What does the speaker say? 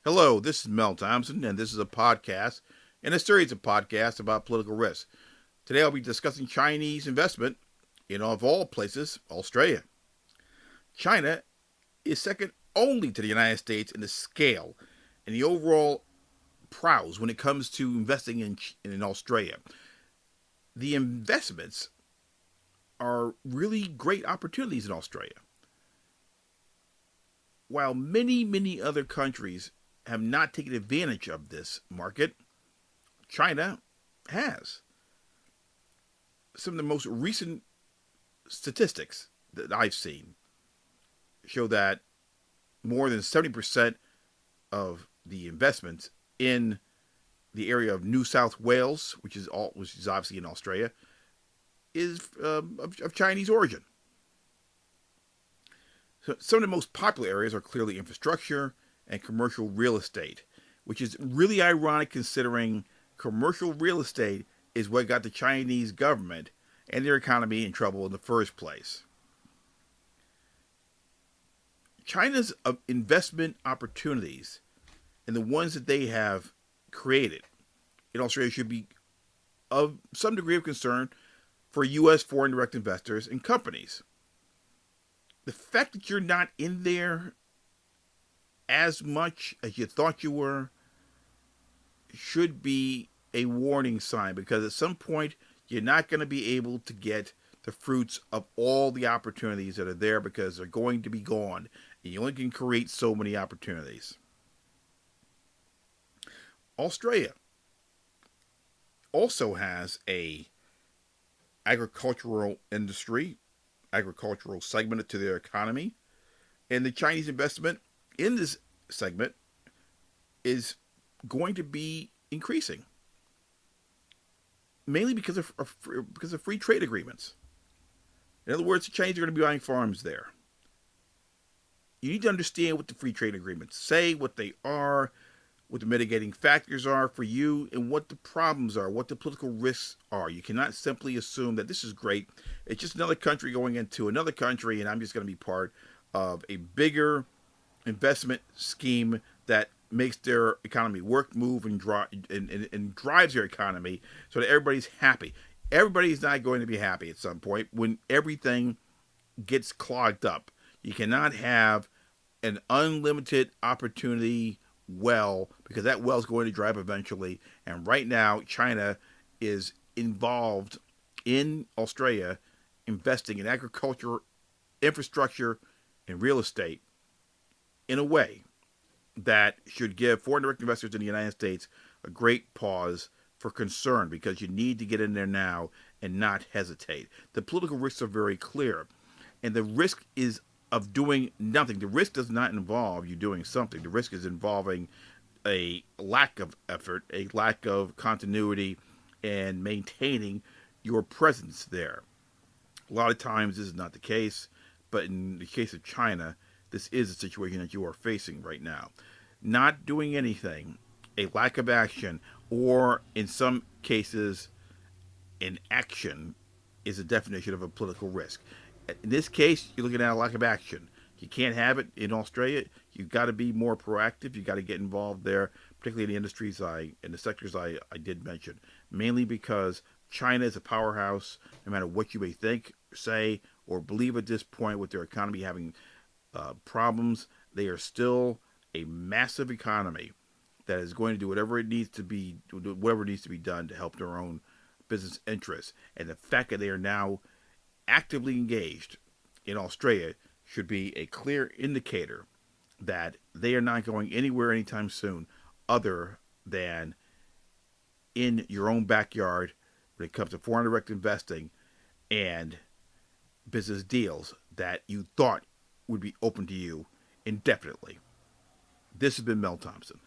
Hello, this is Mel Thompson, and this is a podcast and a series of podcasts about political risk. Today I'll be discussing Chinese investment in, of all places, Australia. China is second only to the United States in the scale and the overall prowess when it comes to investing in Australia. The investments are really great opportunities in Australia. While many other countries have not taken advantage of this market, China has. Some of the most recent statistics that I've seen show that more than 70% of the investments in the area of New South Wales, which is obviously in Australia, is of Chinese origin. So some of the most popular areas are clearly infrastructure and commercial real estate, which is really ironic considering commercial real estate is what got the Chinese government and their economy in trouble in the first place. China's investment opportunities and the ones that they have created in Australia should be of some degree of concern for U.S. foreign direct investors and companies. The fact that you're not in there as much as you thought you were should be a warning sign, because at some point you're not going to be able to get the fruits of all the opportunities that are there because they're going to be gone. And you only can create so many opportunities. Australia also has a agricultural industry, agricultural segment to their economy, and the Chinese investment in this segment is going to be increasing, mainly because of free trade agreements. In other words, the Chinese are going to be buying farms there. You need to understand what the free trade agreements say, what they are, what the mitigating factors are for you, and what the problems are, what the political risks are. You cannot simply assume that this is great. It's just another country going into another country, and I'm just going to be part of a bigger investment scheme that makes their economy work, move, and drives their economy so that everybody's happy. Everybody's not going to be happy at some point when everything gets clogged up. You cannot have an unlimited opportunity well, because that well is going to dry up eventually. And right now, China is involved in Australia investing in agriculture, infrastructure, and real estate in a way that should give foreign direct investors in the United States a great pause for concern, because you need to get in there now and not hesitate. The political risks are very clear, and the risk is of doing nothing. The risk does not involve you doing something. The risk is involving a lack of effort, a lack of continuity, and maintaining your presence there. A lot of times this is not the case, but in the case of China, this is a situation that you are facing right now. Not doing anything, a lack of action, or in some cases, inaction is a definition of a political risk. In this case, you're looking at a lack of action. You can't have it in Australia. You've got to be more proactive. You've got to get involved there, particularly in the industries in the sectors I did mention. Mainly because China is a powerhouse, no matter what you may think, say, or believe at this point, with their economy having problems. They are still a massive economy that is going to do whatever needs to be done to help their own business interests. And the fact that they are now actively engaged in Australia should be a clear indicator that they are not going anywhere anytime soon, other than in your own backyard when it comes to foreign direct investing and business deals that you thought would be open to you indefinitely. This has been Mel Thompson.